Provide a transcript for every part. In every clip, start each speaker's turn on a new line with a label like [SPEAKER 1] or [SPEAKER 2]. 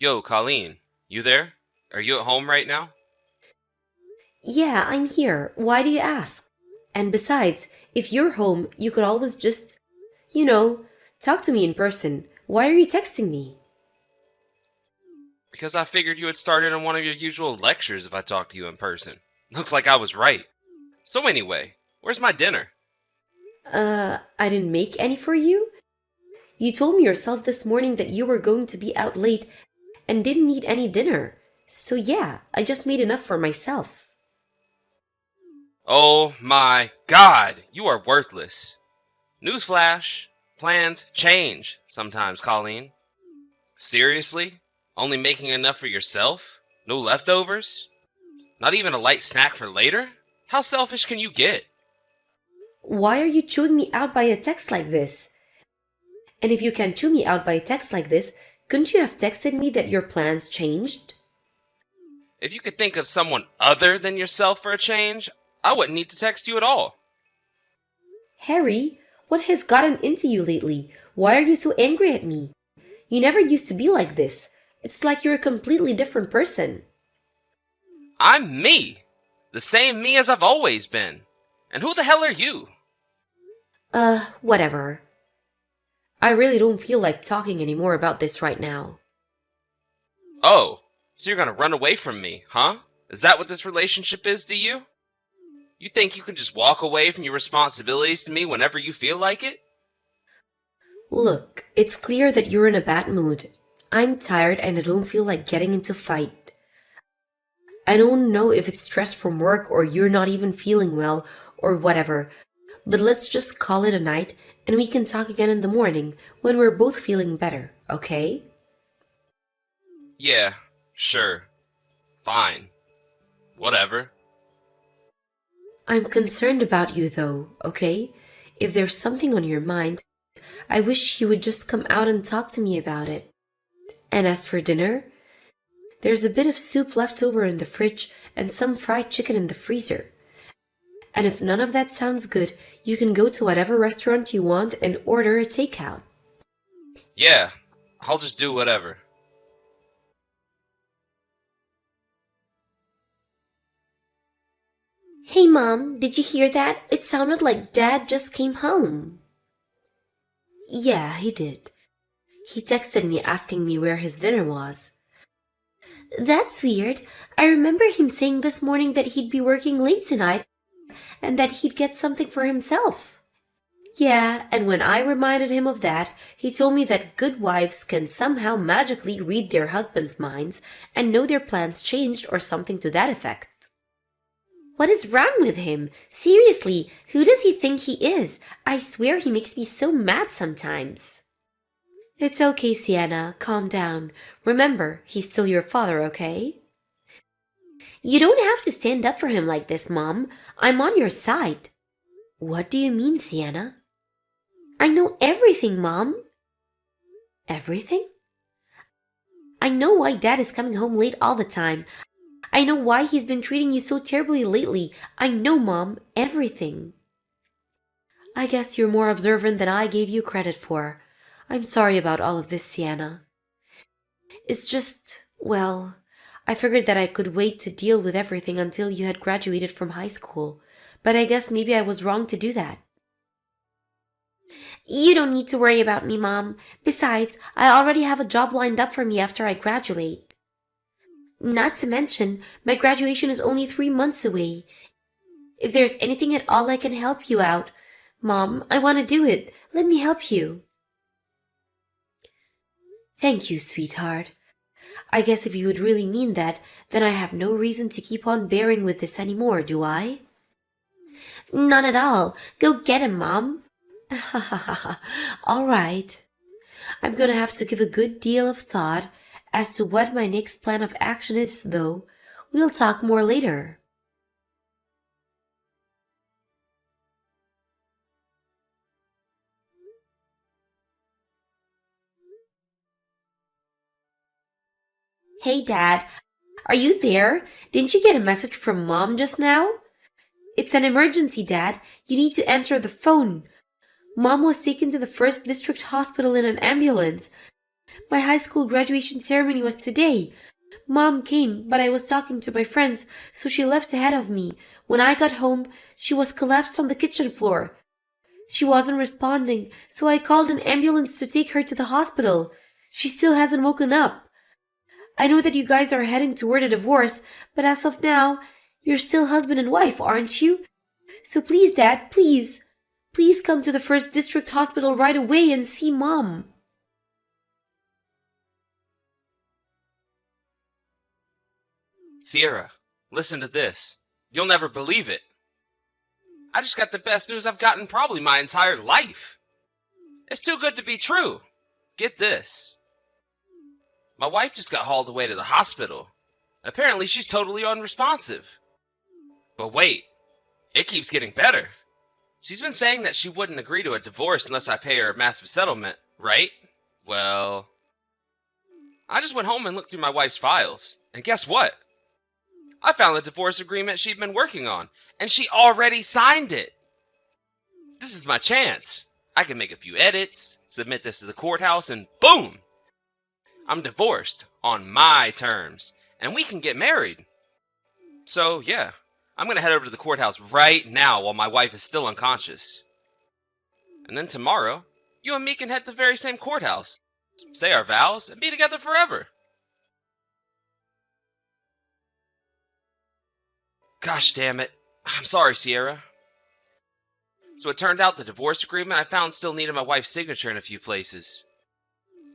[SPEAKER 1] Yo, Colleen, you there? Are you at home right now?
[SPEAKER 2] Yeah, I'm here. Why do you ask? And besides, if you're home, you could always just, you know, talk to me in person. Why are you texting me?
[SPEAKER 1] Because I figured you had started on one of your usual lectures if I talked to you in person. Looks like I was right. So anyway, where's my dinner?
[SPEAKER 2] I didn't make any for you? You told me yourself this morning that you were going to be out late and didn't eat any dinner. So yeah, I just made enough for myself.
[SPEAKER 1] Oh my god, you are worthless. Newsflash, plans change sometimes, Colleen. Seriously? Only making enough for yourself? No leftovers? Not even a light snack for later? How selfish can you get?
[SPEAKER 2] Why are you chewing me out by a text like this? And if you can chew me out by a text like this, couldn't you have texted me that your plans changed?
[SPEAKER 1] If you could think of someone other than yourself for a change, I wouldn't need to text you at all.
[SPEAKER 2] Harry, what has gotten into you lately? Why are you so angry at me? You never used to be like this. It's like you're a completely different person.
[SPEAKER 1] I'm me. The same me as I've always been. And who the hell are you?
[SPEAKER 2] Whatever. I really don't feel like talking anymore about this right now.
[SPEAKER 1] Oh, so you're gonna run away from me, huh? Is that what this relationship is to you? You think you can just walk away from your responsibilities to me whenever you feel like it?
[SPEAKER 2] Look, it's clear that you're in a bad mood. I'm tired and I don't feel like getting into fight. I don't know if it's stress from work or you're not even feeling well or whatever, but let's just call it a night and we can talk again in the morning when we're both feeling better, okay?
[SPEAKER 1] Yeah, sure. Fine. Whatever.
[SPEAKER 2] I'm concerned about you though, okay? If there's something on your mind, I wish you would just come out and talk to me about it. And as for dinner, there's a bit of soup left over in the fridge and some fried chicken in the freezer. And if none of that sounds good, you can go to whatever restaurant you want and order a takeout.
[SPEAKER 1] Yeah, I'll just do whatever.
[SPEAKER 2] Hey Mom, did you hear that? It sounded like Dad just came home. Yeah, he did. He texted me asking me where his dinner was. That's weird. I remember him saying this morning that he'd be working late tonight and that he'd get something for himself. Yeah, and when I reminded him of that, he told me that good wives can somehow magically read their husbands' minds and know their plans changed or something to that effect. What is wrong with him? Seriously, who does he think he is? I swear he makes me so mad sometimes. It's okay, Sienna. Calm down. Remember, he's still your father, okay? You don't have to stand up for him like this, Mom. I'm on your side. What do you mean, Sienna? I know everything, Mom. Everything? I know why Dad is coming home late all the time. I know why he's been treating you so terribly lately. I know, Mom, everything. I guess you're more observant than I gave you credit for. I'm sorry about all of this, Sienna. It's just, well, I figured that I could wait to deal with everything until you had graduated from high school. But I guess maybe I was wrong to do that. You don't need to worry about me, Mom. Besides, I already have a job lined up for me after I graduate. Not to mention, my graduation is only 3 months away. If there's anything at all I can help you out, Mom, I want to do it. Let me help you. Thank you, sweetheart. I guess if you would really mean that, then I have no reason to keep on bearing with this anymore, do I? None at all. Go get him, Mom. All right. I'm gonna have to give a good deal of thought as to what my next plan of action is, though. We'll talk more later. Hey, Dad, are you there? Didn't you get a message from Mom just now? It's an emergency, Dad. You need to answer the phone. Mom was taken to the first district hospital in an ambulance. My high school graduation ceremony was today. Mom came, but I was talking to my friends, so she left ahead of me. When I got home, she was collapsed on the kitchen floor. She wasn't responding, so I called an ambulance to take her to the hospital. She still hasn't woken up. I know that you guys are heading toward a divorce, but as of now, you're still husband and wife, aren't you? So please, Dad, please. Please come to the First District Hospital right away and see Mom.
[SPEAKER 1] Sierra, listen to this. You'll never believe it. I just got the best news I've gotten probably my entire life. It's too good to be true. Get this. My wife just got hauled away to the hospital. Apparently she's totally unresponsive. But wait, it keeps getting better. She's been saying that she wouldn't agree to a divorce unless I pay her a massive settlement, right? Well, I just went home and looked through my wife's files. And guess what? I found the divorce agreement she'd been working on, and she already signed it. This is my chance. I can make a few edits, submit this to the courthouse, and boom! I'm divorced on my terms, and we can get married. So, yeah, I'm going to head over to the courthouse right now while my wife is still unconscious. And then tomorrow, you and me can head to the very same courthouse, say our vows, and be together forever. Gosh damn it. I'm sorry, Sierra. So it turned out the divorce agreement I found still needed my wife's signature in a few places.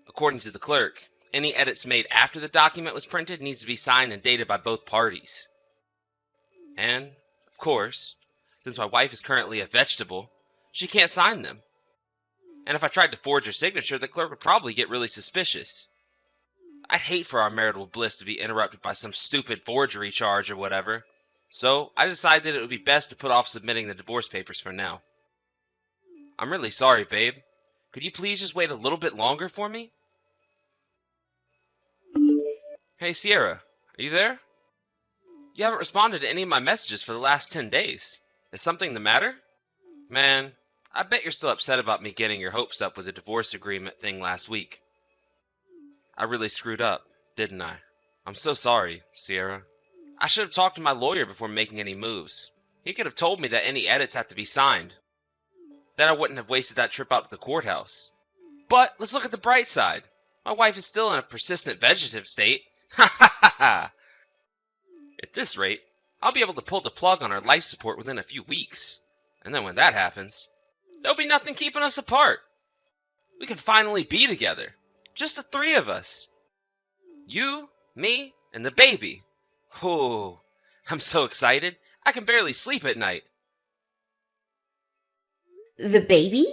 [SPEAKER 1] According to the clerk, any edits made after the document was printed needs to be signed and dated by both parties. And, of course, since my wife is currently a vegetable, she can't sign them. And if I tried to forge her signature, the clerk would probably get really suspicious. I'd hate for our marital bliss to be interrupted by some stupid forgery charge or whatever. So I decided it would be best to put off submitting the divorce papers for now. I'm really sorry, babe. Could you please just wait a little bit longer for me? Hey, Sierra, are you there? You haven't responded to any of my messages for the last 10 days. Is something the matter? Man, I bet you're still upset about me getting your hopes up with the divorce agreement thing last week. I really screwed up, didn't I? I'm so sorry, Sierra. I should have talked to my lawyer before making any moves. He could have told me that any edits have to be signed. Then I wouldn't have wasted that trip out to the courthouse. But let's look at the bright side. My wife is still in a persistent vegetative state. Ha ha ha ha! At this rate, I'll be able to pull the plug on our life support within a few weeks. And then when that happens, there'll be nothing keeping us apart. We can finally be together. Just the three of us. You, me, and the baby. Oh, I'm so excited. I can barely sleep at night.
[SPEAKER 2] The baby?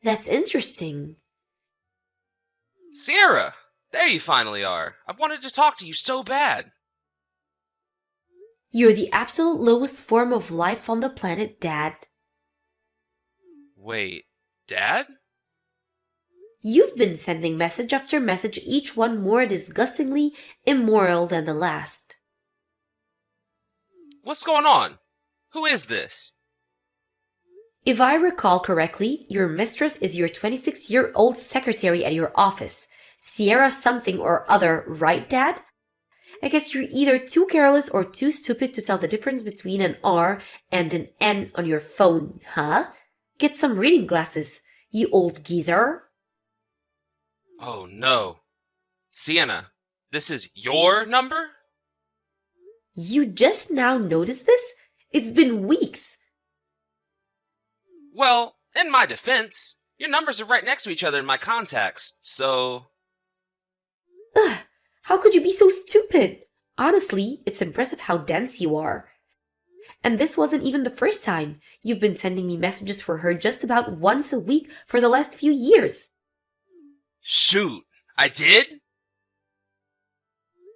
[SPEAKER 2] That's interesting.
[SPEAKER 1] Sierra, there you finally are. I've wanted to talk to you so bad.
[SPEAKER 2] You're the absolute lowest form of life on the planet, Dad.
[SPEAKER 1] Wait, Dad?
[SPEAKER 2] You've been sending message after message, each one more disgustingly immoral than the last.
[SPEAKER 1] What's going on? Who is this?
[SPEAKER 2] If I recall correctly, your mistress is your 26-year-old secretary at your office, Sierra something or other, right, Dad? I guess you're either too careless or too stupid to tell the difference between an R and an N on your phone, huh? Get some reading glasses, you old geezer.
[SPEAKER 1] Oh no. Sienna, this is your number?
[SPEAKER 2] You just now noticed this? It's been weeks.
[SPEAKER 1] Well, in my defense, your numbers are right next to each other in my contacts, so...
[SPEAKER 2] Ugh, how could you be so stupid? Honestly, it's impressive how dense you are. And this wasn't even the first time. You've been sending me messages for her just about once a week for the last few years.
[SPEAKER 1] Shoot, I did?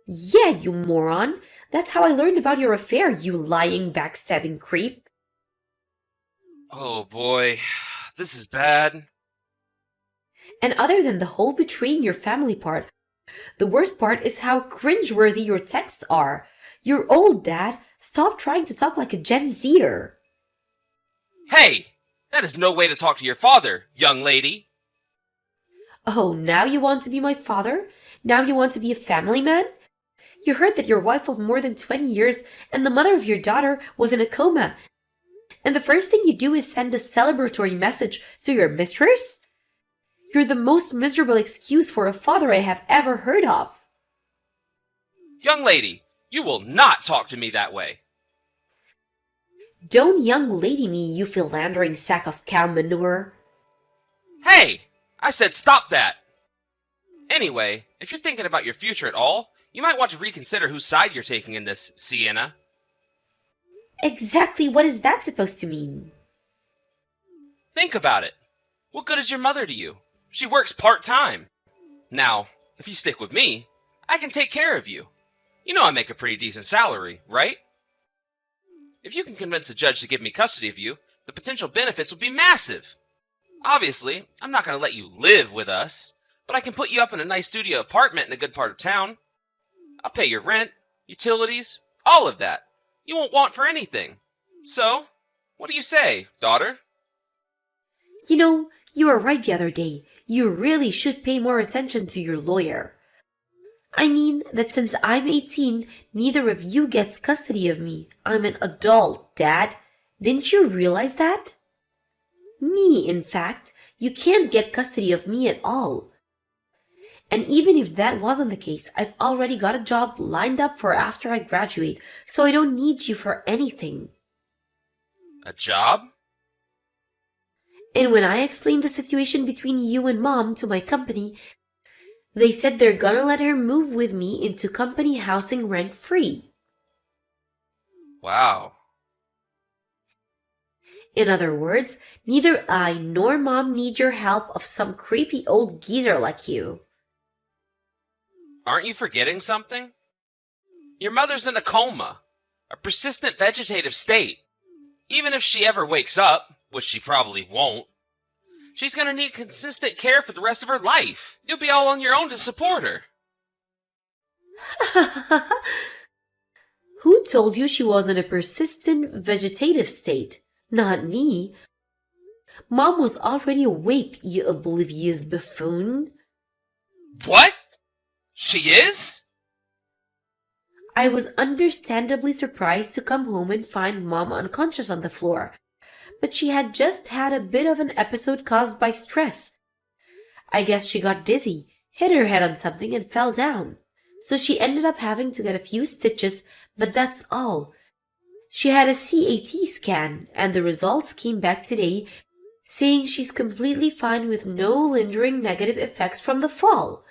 [SPEAKER 2] Yeah, you moron. That's how I learned about your affair, you lying, backstabbing creep.
[SPEAKER 1] Oh boy, this is bad.
[SPEAKER 2] And other than the whole betraying your family part, the worst part is how cringeworthy your texts are. You're old, Dad. Stop trying to talk like a Gen Zer.
[SPEAKER 1] Hey, that is no way to talk to your father, young lady.
[SPEAKER 2] Oh, now you want to be my father? Now you want to be a family man? You heard that your wife of more than 20 years and the mother of your daughter was in a coma, and the first thing you do is send a celebratory message to your mistress? You're the most miserable excuse for a father I have ever heard of.
[SPEAKER 1] Young lady, you will not talk to me that way.
[SPEAKER 2] Don't young lady me, you philandering sack of cow manure.
[SPEAKER 1] Hey! I said stop that! Anyway, if you're thinking about your future at all, you might want to reconsider whose side you're taking in this, Sienna.
[SPEAKER 2] Exactly what is that supposed to mean?
[SPEAKER 1] Think about it. What good is your mother to you? She works part-time. Now, if you stick with me, I can take care of you. You know I make a pretty decent salary, right? If you can convince a judge to give me custody of you, the potential benefits will be massive. Obviously, I'm not going to let you live with us, but I can put you up in a nice studio apartment in a good part of town. I'll pay your rent, utilities, all of that. You won't want for anything. So, what do you say, daughter?
[SPEAKER 2] You know, you were right the other day. You really should pay more attention to your lawyer. I mean that since I'm 18, neither of you gets custody of me. I'm an adult, Dad. Didn't you realize that? Me, in fact, you can't get custody of me at all. And even if that wasn't the case, I've already got a job lined up for after I graduate, so I don't need you for anything.
[SPEAKER 1] A job?
[SPEAKER 2] And when I explained the situation between you and Mom to my company, they said they're gonna let her move with me into company housing rent-free.
[SPEAKER 1] Wow.
[SPEAKER 2] In other words, neither I nor Mom need your help of some creepy old geezer like you.
[SPEAKER 1] Aren't you forgetting something? Your mother's in a coma, a persistent vegetative state. Even if she ever wakes up, which she probably won't, she's going to need consistent care for the rest of her life. You'll be all on your own to support her.
[SPEAKER 2] Who told you she was in a persistent vegetative state? Not me. Mom was already awake, you oblivious buffoon.
[SPEAKER 1] What? She is?
[SPEAKER 2] I was understandably surprised to come home and find Mom unconscious on the floor, but she had just had a bit of an episode caused by stress. I guess she got dizzy, hit her head on something, and fell down. So she ended up having to get a few stitches, but that's all. She had a CAT scan, and the results came back today saying she's completely fine with no lingering negative effects from the fall.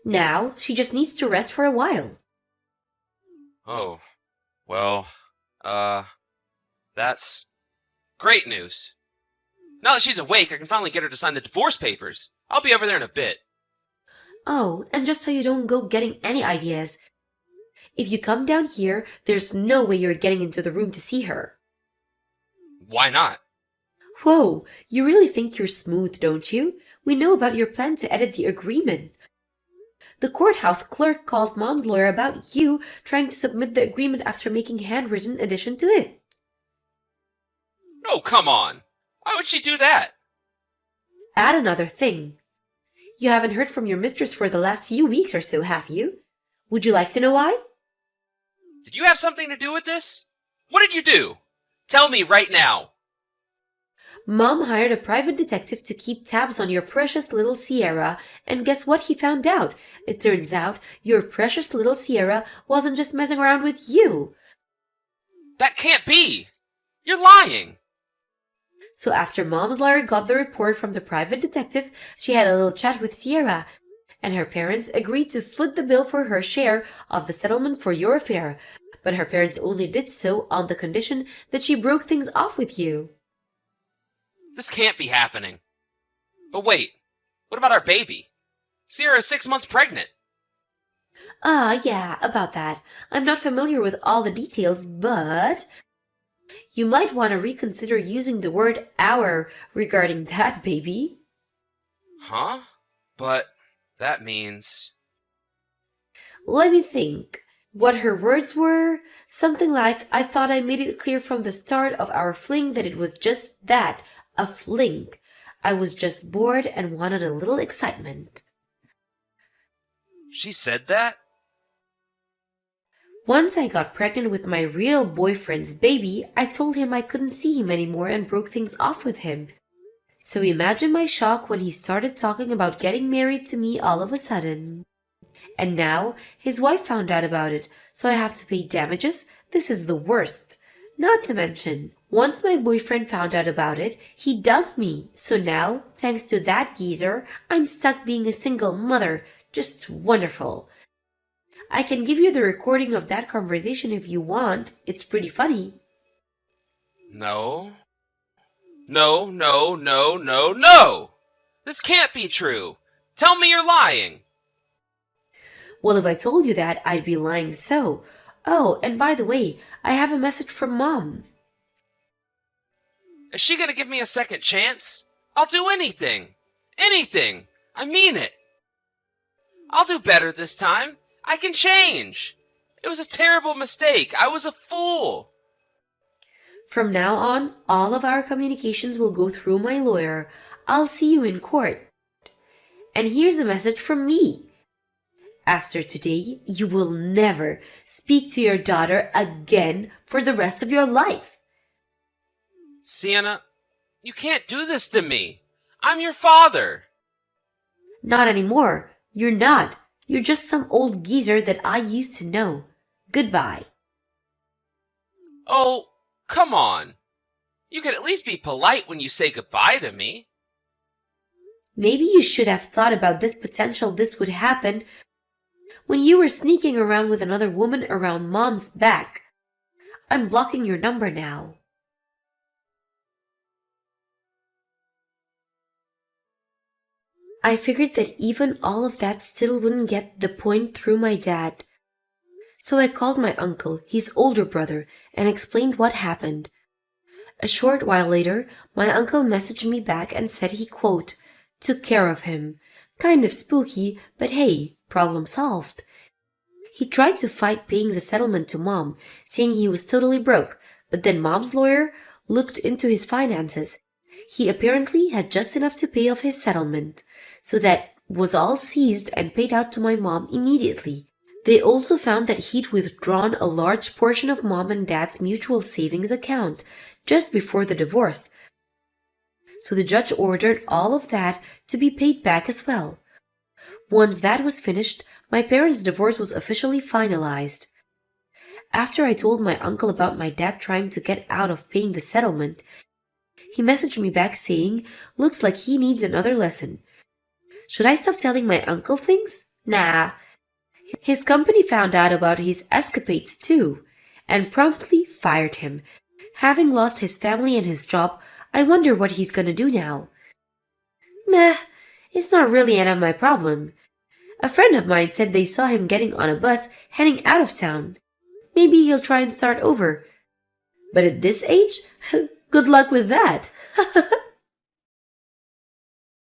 [SPEAKER 2] Now, she just needs to rest for a while.
[SPEAKER 1] Oh, well, that's great news. Now that she's awake, I can finally get her to sign the divorce papers. I'll be over there in a bit.
[SPEAKER 2] Oh, and just so you don't go getting any ideas, if you come down here, there's no way you're getting into the room to see her.
[SPEAKER 1] Why not?
[SPEAKER 2] Whoa, you really think you're smooth, don't you? We know about your plan to edit the agreement. The courthouse clerk called Mom's lawyer about you trying to submit the agreement after making handwritten addition to it.
[SPEAKER 1] Oh, come on. Why would she do that?
[SPEAKER 2] Add another thing. You haven't heard from your mistress for the last few weeks or so, have you? Would you like to know why?
[SPEAKER 1] Did you have something to do with this? What did you do? Tell me right now.
[SPEAKER 2] Mom hired a private detective to keep tabs on your precious little Sierra, and guess what he found out? It turns out your precious little Sierra wasn't just messing around with you.
[SPEAKER 1] That can't be! You're lying!
[SPEAKER 2] So after Mom's lawyer got the report from the private detective, she had a little chat with Sierra, and her parents agreed to foot the bill for her share of the settlement for your affair, but her parents only did so on the condition that she broke things off with you.
[SPEAKER 1] This can't be happening. But wait, what about our baby? Sierra is 6 months pregnant.
[SPEAKER 2] Yeah, about that. I'm not familiar with all the details, but you might want to reconsider using the word our regarding that baby.
[SPEAKER 1] Huh? But that means...
[SPEAKER 2] Let me think. What her words were? Something like, I thought I made it clear from the start of our fling that it was just that, a fling. I was just bored and wanted a little excitement.
[SPEAKER 1] She said that?
[SPEAKER 2] Once I got pregnant with my real boyfriend's baby, I told him I couldn't see him anymore and broke things off with him. So imagine my shock when he started talking about getting married to me all of a sudden. And now his wife found out about it, so I have to pay damages. This is the worst. Not to mention, once my boyfriend found out about it, he dumped me. So now, thanks to that geezer, I'm stuck being a single mother. Just wonderful. I can give you the recording of that conversation if you want. It's pretty funny.
[SPEAKER 1] No. No, no, no, no, no! This can't be true. Tell me you're lying.
[SPEAKER 2] Well, if I told you that, I'd be lying so. Oh, and by the way, I have a message from Mom.
[SPEAKER 1] Is she gonna give me a second chance? I'll do anything. Anything. I mean it. I'll do better this time. I can change. It was a terrible mistake. I was a fool.
[SPEAKER 2] From now on, all of our communications will go through my lawyer. I'll see you in court. And here's a message from me. After today, you will never speak to your daughter again for the rest of your life.
[SPEAKER 1] Sienna, you can't do this to me. I'm your father.
[SPEAKER 2] Not anymore. You're not. You're just some old geezer that I used to know. Goodbye.
[SPEAKER 1] Oh, come on. You can at least be polite when you say goodbye to me.
[SPEAKER 2] Maybe you should have thought about this potential this would happen when you were sneaking around with another woman around Mom's back. I'm blocking your number now. I figured that even all of that still wouldn't get the point through my dad. So I called my uncle, his older brother, and explained what happened. A short while later, my uncle messaged me back and said he, quote, took care of him. Kind of spooky, but hey, problem solved. He tried to fight paying the settlement to Mom, saying he was totally broke, but then Mom's lawyer looked into his finances. He apparently had just enough to pay off his settlement, so that was all seized and paid out to my mom immediately. They also found that he'd withdrawn a large portion of Mom and Dad's mutual savings account just before the divorce. So the judge ordered all of that to be paid back as well. Once that was finished, my parents' divorce was officially finalized. After I told my uncle about my dad trying to get out of paying the settlement, he messaged me back saying, looks like he needs another lesson. Should I stop telling my uncle things? Nah. His company found out about his escapades too, and promptly fired him. Having lost his family and his job, I wonder what he's gonna do now. Meh, it's not really any of my problem. A friend of mine said they saw him getting on a bus heading out of town. Maybe he'll try and start over. But at this age, good luck with that.